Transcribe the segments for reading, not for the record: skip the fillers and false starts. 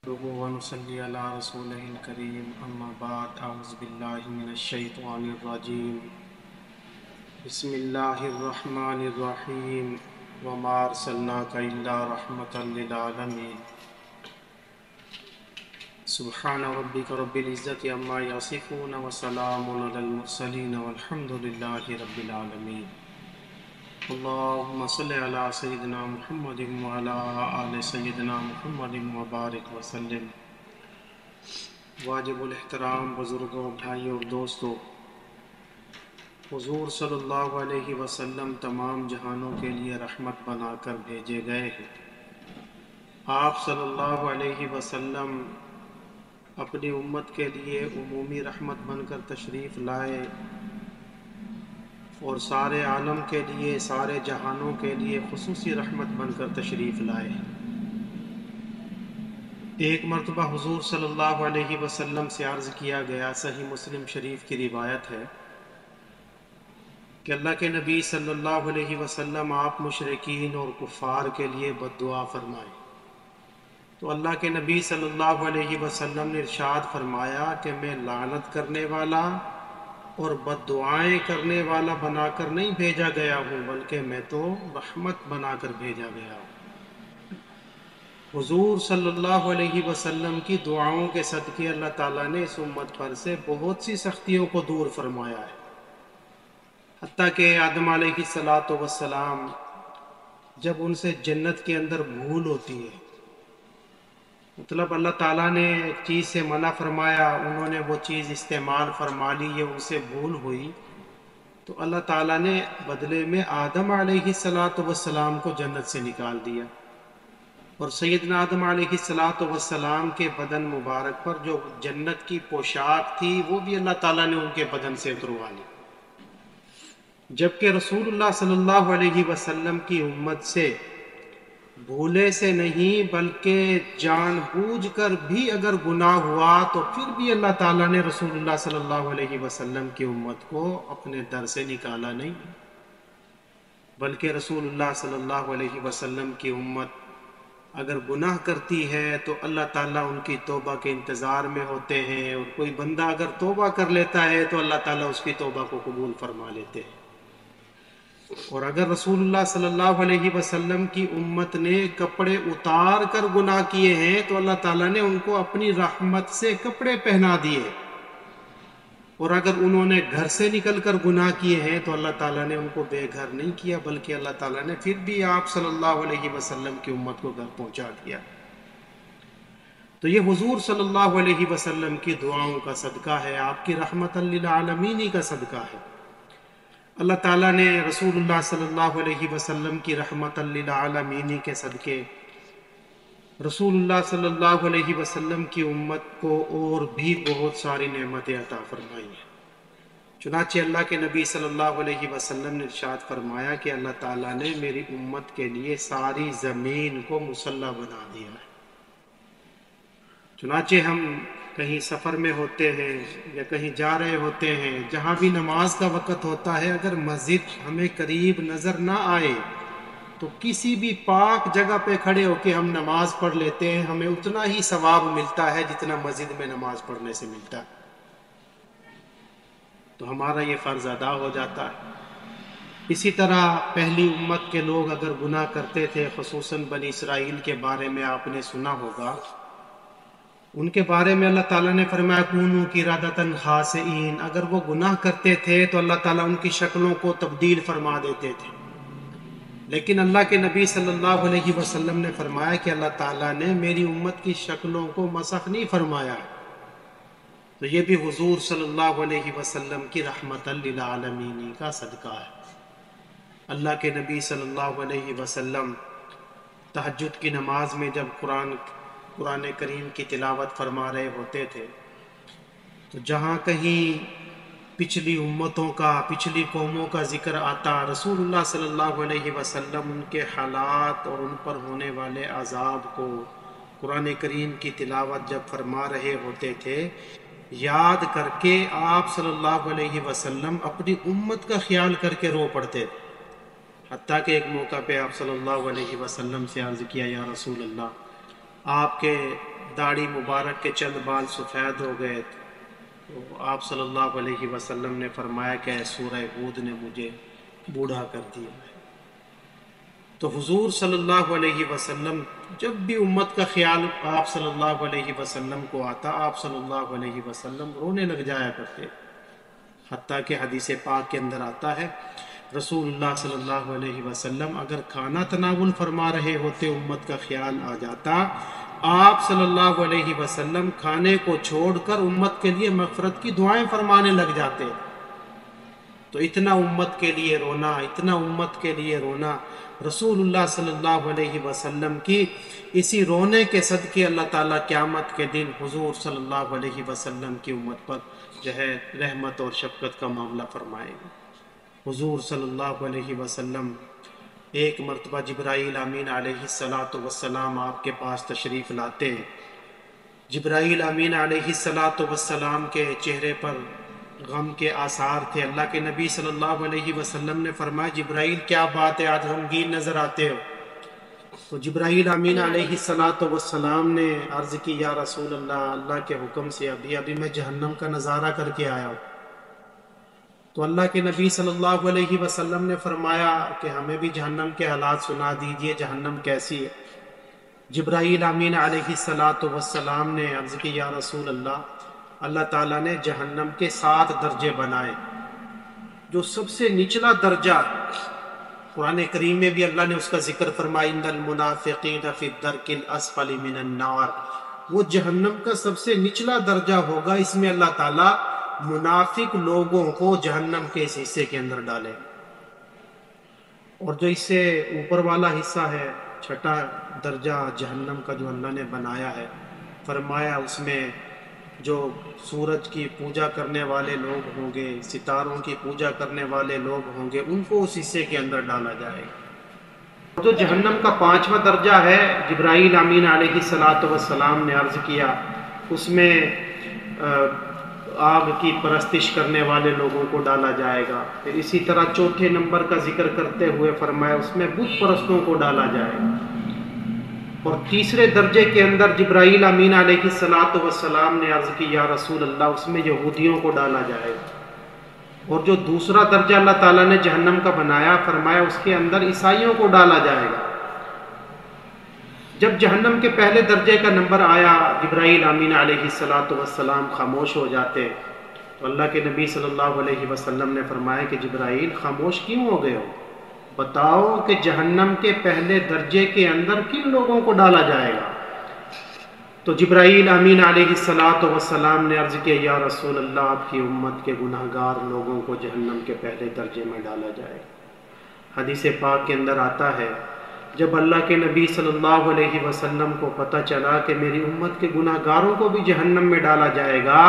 ونصلي على رسوله الكريم أما بعد أعوذ بالله من الشيطان الرجيم بسم الله الرحمن الرحيم وما أرسلناك إلا رحمة للعالمين سبحان ربك رب العزة عما يصفون وسلام على المرسلين والحمد لله رب العالمين اللهم صل على سيدنا محمد وعلى آل سيدنا محمد وبارک وسلم۔ واجب الاحترام بزرگوں، بھائیوں اور دوستوں، حضور صلی اللہ علیہ وسلم تمام جہانوں کے لیے رحمت بنا کر بھیجے گئے ہیں۔ آپ صلی اللہ علیہ وسلم اپنی امت کے لیے عمومی رحمت بن کر تشریف لائے اور سارے عالم کے لیے، سارے جہانوں کے لیے خصوصی رحمت بن کر تشریف لائے۔ ایک مرتبہ حضور صلی اللہ علیہ وسلم سے عرض کیا گیا، صحیح مسلم شریف کی روایت ہے کہ اللہ کے نبی صلی اللہ علیہ وسلم آپ مشرکین اور کفار کے لیے بد دعا فرمائے، تو اللہ کے نبی صلی اللہ علیہ وسلم نے ارشاد فرمایا کہ میں لعنت کرنے والا اور بد دعائیں کرنے والا بنا کر نہیں بھیجا گیا ہوں، بلکہ میں تو رحمت بنا کر بھیجا گیا ہوں۔ حضور صلی اللہ علیہ وسلم کی دعاؤں کے صدقے اللہ تعالیٰ نے اس امت پر سے بہت سی سختیوں کو دور فرمایا ہے، حتیٰ کہ آدم علیہ السلام جب ان سے جنت کے اندر بھول ہوتی ہے، مطلب اللہ تعالیٰ نے ایک چیز سے منع فرمایا، انہوں نے وہ چیز استعمال فرما لی، یہ ان سے بھول ہوئی، تو اللہ تعالیٰ نے بدلے میں آدم علیہ السلام کو جنت سے نکال دیا، اور سیدنا آدم علیہ السلام کے بدن مبارک پر جو جنت کی پوشاک تھی وہ بھی اللہ تعالیٰ نے ان کے بدن سے اتروا لی، جبکہ رسول اللہ صلی اللہ علیہ وسلم کی امت سے بھولے سے نہیں بلکہ جان بوجھ کر بھی اگر گناہ ہوا تو پھر بھی اللہ تعالیٰ نے رسول اللہ صلی اللہ علیہ وسلم کی امت کو اپنے در سے نکالا نہیں، بلکہ رسول اللہ صلی اللہ علیہ وسلم کی امت اگر گناہ کرتی ہے تو اللہ تعالیٰ ان کی توبہ کے انتظار میں ہوتے ہیں، اور کوئی بندہ اگر توبہ کر لیتا ہے تو اللہ تعالیٰ اس کی توبہ کو قبول فرما لیتے ہیں۔ اور اگر رسول اللہ صلی اللہ علیہ وسلم کی امت نے کپڑے اتار کر گناہ کیے ہیں تو اللہ تعالیٰ نے ان کو اپنی رحمت سے کپڑے پہنا دیے، اور اگر انہوں نے گھر سے نکل کر گناہ کیے ہیں تو اللہ تعالیٰ نے ان کو بے گھر نہیں کیا، بلکہ اللہ تعالیٰ نے پھر بھی آپ صلی اللہ علیہ وسلم کی امت کو گھر پہنچا دیا۔ تو یہ حضور صلی اللہ علیہ وسلم کی دعاؤں کا صدقہ ہے، آپ کی رحمت للعالمین کا صدقہ ہے۔ اللہ تعالیٰ نے رسول اللہ صلی اللہ علیہ وسلم کی رحمت للعالمین کے صدقے رسول اللہ صلی اللہ علیہ وسلم کی امت کو اور بھی بہت ساری نعمتیں عطا فرمائی ہیں۔ چنانچہ اللہ کے نبی صلی اللہ علیہ وسلم نے ارشاد فرمایا کہ اللہ تعالیٰ نے میری امت کے لیے ساری زمین کو مصلی بنا دیا ہے۔ چنانچہ ہم کہیں سفر میں ہوتے ہیں یا کہیں جا رہے ہوتے ہیں، جہاں بھی نماز کا وقت ہوتا ہے، اگر مسجد ہمیں قریب نظر نہ آئے تو کسی بھی پاک جگہ پہ کھڑے ہو کے ہم نماز پڑھ لیتے ہیں، ہمیں اتنا ہی ثواب ملتا ہے جتنا مسجد میں نماز پڑھنے سے ملتا ہے، تو ہمارا یہ فرض ادا ہو جاتا ہے۔ اسی طرح پہلی امت کے لوگ اگر گناہ کرتے تھے، خصوصاً بنی اسرائیل کے بارے میں آپ نے سنا ہوگا، ان کے بارے میں اللہ تعالیٰ نے فرمایا کونوا قردۃ خاسئین، اگر وہ گناہ کرتے تھے تو اللہ تعالیٰ ان کی شکلوں کو تبدیل فرما دیتے تھے، لیکن اللہ کے نبی صلی اللہ علیہ وسلم نے فرمایا کہ اللہ تعالیٰ نے میری امت کی شکلوں کو مسخ نہیں فرمایا، تو یہ بھی حضور صلی اللہ علیہ وسلم کی رحمت للعالمین کا صدقہ ہے۔ اللہ کے نبی صلی اللہ علیہ وسلم تہجد کی نماز میں جب قرآن کریم کی تلاوت فرما رہے ہوتے تھے تو جہاں کہیں پچھلی امتوں کا، پچھلی قوموں کا ذکر آتا، رسول اللہ صلی اللہ علیہ وسلم ان کے حالات اور ان پر ہونے والے عذاب کو قرآن کریم کی تلاوت جب فرما رہے ہوتے تھے، یاد کر کے آپ صلی اللہ علیہ وسلم اپنی امت کا خیال کر کے رو پڑتے تھے، حتیٰ کہ ایک موقع پہ آپ صلی اللہ علیہ وسلم سے عرض کیا، یا رسول اللہ، آپ کے داڑھی مبارک کے چند بال سفید ہو گئے تو آپ صلی اللہ علیہ وسلم نے فرمایا کہ سورہ ہود نے مجھے بوڑھا کر دیا ہے۔ تو حضور صلی اللہ علیہ وسلم جب بھی امت کا خیال آپ صلی اللہ علیہ وسلم کو آتا، آپ صلی اللہ علیہ وسلم رونے لگ جایا کرتے، حتیٰ کہ حدیث پاک کے اندر آتا ہے رسول اللہ صلی اللہ علیہ وسلم اگر کھانا تناول فرما رہے ہوتے، امت کا خیال آ جاتا، آپ صلی اللہ علیہ وسلم کھانے کو چھوڑ کر امت کے لیے مغفرت کی دعائیں فرمانے لگ جاتے۔ تو اتنا امت کے لیے رونا، اتنا امت کے لیے رونا، رسول اللہ صلی اللہ علیہ وسلم کی اسی رونے کے صدقے اللہ تعالیٰ قیامت کے دن حضور صلی اللہ علیہ وسلم کی امت پر جو ہے رحمت اور شفقت کا معاملہ فرمائے گا۔ حضور صلی اللہ علیہ وسلم ایک مرتبہ جبرائیل امین علیہ السلام آپ کے پاس تشریف لاتے ہیں۔ جبرائیل امین علیہ السلام کے چہرے پر غم کے آثار تھے۔ اللہ کے نبی صلی اللہ علیہ وسلم نے فرمایا جبرائیل کیا بات ہے، آج غمگین نظر آتے ہو؟ تو جبرائیل امین علیہ السلام نے عرض کی یا رسول اللہ، اللہ کے حکم سے ابھی میں جہنم کا نظارہ کر کے آیا ہوں۔ تو اللہ کے نبی صلی اللہ علیہ وسلم نے فرمایا کہ ہمیں بھی جہنم کے حالات سنا دیجئے، جہنم کیسی ہے؟ جبرائیل امین علیہ السلام نے عرض کی یا رسول اللہ تعالیٰ نے جہنم کے 7 درجے بنائے، جو سب سے نچلا درجہ قرآن کریم میں بھی اللہ نے اس کا ذکر فرمایا ان المنافقین فی الدرک الاسفل من النار، وہ جہنم کا سب سے نچلا درجہ ہوگا، اس میں اللہ تعالیٰ منافق لوگوں کو جہنم کے اس حصے کے اندر ڈالے۔ اور جو اس سے اوپر والا حصہ ہے، چھٹا درجہ جہنم کا جو اللہ نے بنایا ہے، فرمایا اس میں جو سورج کی پوجا کرنے والے لوگ ہوں گے، ستاروں کی پوجا کرنے والے لوگ ہوں گے، ان کو اس حصے کے اندر ڈالا جائے گا۔ جو جہنم کا 5واں درجہ ہے، جبرائیل امین علیہ السلام نے عرض کیا، اس میں آگ کی پرستش کرنے والے لوگوں کو ڈالا جائے گا۔ پھر اسی طرح 4 نمبر کا ذکر کرتے ہوئے فرمایا اس میں بت پرستوں کو ڈالا جائے گا۔ اور تیسرے درجے کے اندر جبرائیل امین علیہ السلام نے عرض کی یا رسول اللہ، اس میں یہودیوں کو ڈالا جائے گا۔ اور جو دوسرا درجہ اللہ تعالیٰ نے جہنم کا بنایا، فرمایا اس کے اندر عیسائیوں کو ڈالا جائے گا۔ جب جہنم کے پہلے درجے کا نمبر آیا، جبرائیل امین علیہ السلام خاموش ہو جاتے، تو اللہ کے نبی صلی اللہ علیہ وسلم نے فرمایا کہ جبرائیل خاموش کیوں ہو گئے ہو؟ بتاؤ کہ جہنم کے پہلے درجے کے اندر کن لوگوں کو ڈالا جائے گا؟ تو جبرائیل امین علیہ السلام نے عرض کیا یا رسول اللہ، آپ کی امت کے گناہ گار لوگوں کو جہنم کے پہلے درجے میں ڈالا جائے گا۔ حدیث پاک کے اندر آتا ہے جب اللہ کے نبی صلی اللہ علیہ وسلم کو پتہ چلا کہ میری امت کے گناہ گاروں کو بھی جہنم میں ڈالا جائے گا،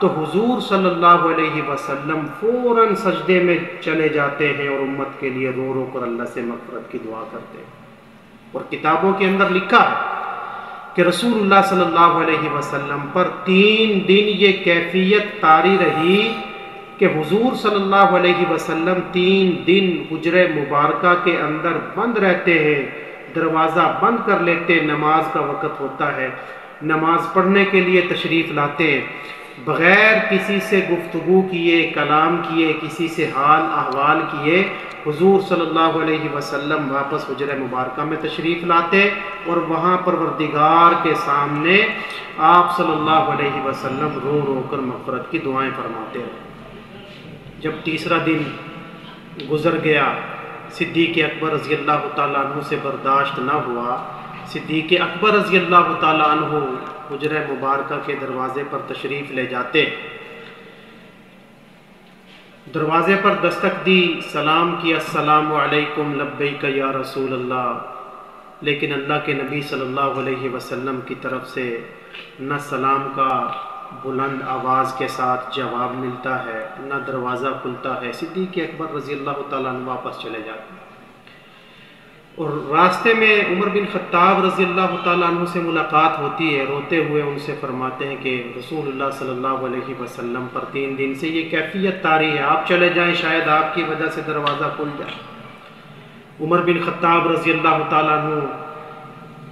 تو حضور صلی اللہ علیہ وسلم فوراً سجدے میں چلے جاتے ہیں اور امت کے لیے رو رو کر اللہ سے مغفرت کی دعا کرتے ہیں۔ اور کتابوں کے اندر لکھا ہے کہ رسول اللہ صلی اللہ علیہ وسلم پر 3 دن یہ کیفیت طاری رہی کہ حضور صلی اللہ علیہ وسلم 3 دن حجرہ مبارکہ کے اندر بند رہتے ہیں، دروازہ بند کر لیتے، نماز کا وقت ہوتا ہے، نماز پڑھنے کے لیے تشریف لاتے ہیں، بغیر کسی سے گفتگو کیے، کلام کیے، کسی سے حال احوال کیے، حضور صلی اللہ علیہ وسلم واپس حجرہ مبارکہ میں تشریف لاتے اور وہاں پروردگار کے سامنے آپ صلی اللہ علیہ وسلم رو رو کر مغفرت کی دعائیں فرماتے ہیں۔ جب تیسرا دن گزر گیا، صدیق اکبر رضی اللہ تعالیٰ عنہ سے برداشت نہ ہوا، صدیق اکبر رضی اللہ تعالیٰ عنہ حجرہ مبارکہ کے دروازے پر تشریف لے جاتے، دروازے پر دستک دی، سلام کیا، السلام علیکم لبیک یا رسول اللہ، لیکن اللہ کے نبی صلی اللہ علیہ وسلم کی طرف سے نہ سلام کا بلند آواز کے ساتھ جواب ملتا ہے، نہ دروازہ کھلتا ہے۔ صدیق اکبر رضی اللہ تعالیٰ عنہ واپس چلے جاتے ہیں۔ اور راستے میں عمر بن خطاب رضی اللہ تعالیٰ عنہ سے ملاقات ہوتی ہے، روتے ہوئے ان سے فرماتے ہیں کہ رسول اللہ صلی اللہ علیہ وسلم پر 3 دن سے یہ کیفیت طاری ہے، آپ چلے جائیں، شاید آپ کی وجہ سے دروازہ کھل جائے۔ عمر بن خطاب رضی اللہ تعالیٰ عنہ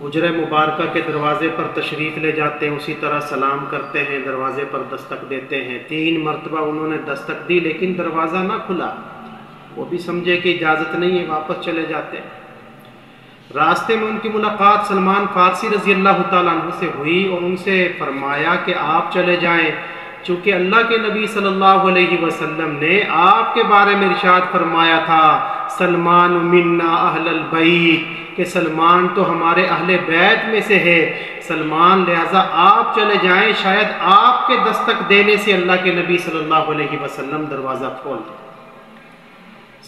حجرہ مبارکہ کے دروازے پر تشریف لے جاتے ہیں، اسی طرح سلام کرتے ہیں، دروازے پر دستک دیتے ہیں۔ 3 مرتبہ انہوں نے دستک دی لیکن دروازہ نہ کھلا، وہ بھی سمجھے کہ اجازت نہیں ہے، واپس چلے جاتے ہیں۔ راستے میں ان کی ملاقات سلمان فارسی رضی اللہ تعالیٰ عنہ سے ہوئی اور ان سے فرمایا کہ آپ چلے جائیں، چونکہ اللہ کے نبی صلی اللہ علیہ وسلم نے آپ کے بارے میں ارشاد فرمایا تھا سلمان منا اہل البیت، کہ سلمان تو ہمارے اہل بیت میں سے ہے، سلمان لہذا آپ چلے جائیں، شاید آپ کے دستک دینے سے اللہ کے نبی صلی اللہ علیہ وسلم دروازہ کھول دیں۔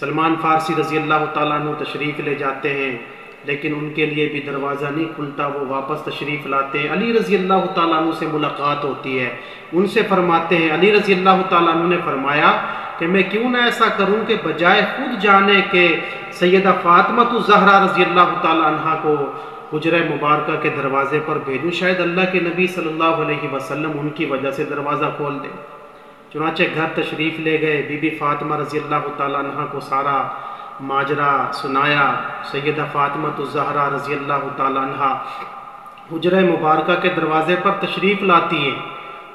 سلمان فارسی رضی اللہ تعالیٰ عنہ تشریف لے جاتے ہیں لیکن ان کے لیے بھی دروازہ نہیں کھلتا، وہ واپس تشریف لاتے ہیں۔ علی رضی اللہ تعالیٰ عنہ سے ملاقات ہوتی ہے، ان سے فرماتے ہیں، علی رضی اللہ تعالیٰ عنہ نے فرمایا کہ میں کیوں نہ ایسا کروں کہ بجائے خود جانے کے سیدہ فاطمہ الزہرا رضی اللہ تعالیٰ عنہ کو حجرہ مبارکہ کے دروازے پر بھیجوں، شاید اللہ کے نبی صلی اللہ علیہ وسلم ان کی وجہ سے دروازہ کھول دیں۔ چنانچہ گھر تشریف لے گئے، بی بی فاطمہ رضی اللہ تعالیٰ عنہ کو سارا ماجرا سنایا۔ سیدہ فاطمہ الزہرا رضی اللہ تعالیٰ عنہ حجرہ مبارکہ کے دروازے پر تشریف لاتی ہیں،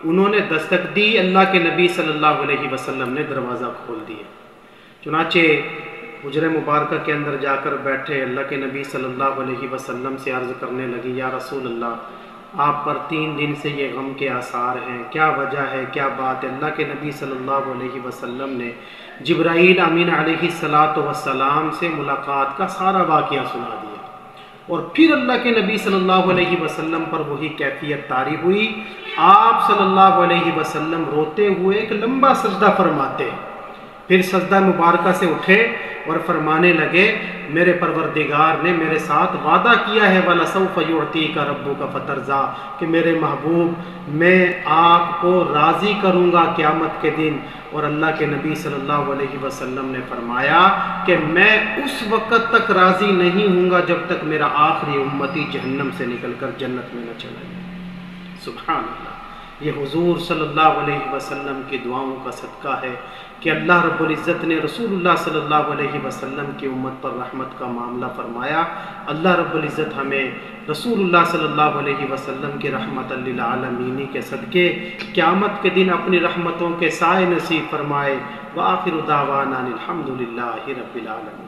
انہوں نے دستک دی، اللہ کے نبی صلی اللہ علیہ وسلم نے دروازہ کھول دیا۔ چنانچہ حجرہ مبارکہ کے اندر جا کر بیٹھے، اللہ کے نبی صلی اللہ علیہ وسلم سے عرض کرنے لگی، یا رسول اللہ، آپ پر 3 دن سے یہ غم کے آثار ہیں، کیا وجہ ہے، کیا بات ہے؟ اللہ کے نبی صلی اللہ علیہ وسلم نے جبرائیل امین علیہ السلام سے ملاقات کا سارا واقعہ سنا دیا، اور پھر اللہ کے نبی صلی اللہ علیہ وسلم پر وہی کیفیت طاری ہوئی۔ آپ صلی اللہ علیہ وسلم روتے ہوئے ایک لمبا سجدہ فرماتے، پھر سجدہ مبارکہ سے اٹھے اور فرمانے لگے، میرے پروردگار نے میرے ساتھ وعدہ کیا ہے وَلَسَوْفَ يُعْطِيكَ رَبُّكَ فَتَرْضَىٰ، کہ میرے محبوب میں آپ کو راضی کروں گا قیامت کے دن۔ اور اللہ کے نبی صلی اللہ علیہ وسلم نے فرمایا کہ میں اس وقت تک راضی نہیں ہوں گا جب تک میرا آخری امتی جہنم سے نکل کر جنت میں نہ چلا جائے۔ سبحان اللہ، یہ حضور صلی اللہ علیہ وسلم کی دعاؤں کا صدقہ ہے کہ اللہ رب العزت نے رسول اللہ صلی اللہ علیہ وسلم کی امت پر رحمت کا معاملہ فرمایا۔ اللہ رب العزت ہمیں رسول اللہ صلی اللہ علیہ وسلم کی رحمت للعالمین کے صدقے قیامت کے دن اپنی رحمتوں کے سائے نصیب فرمائے۔ وآخر دعوانا الحمد للہ رب العالمین۔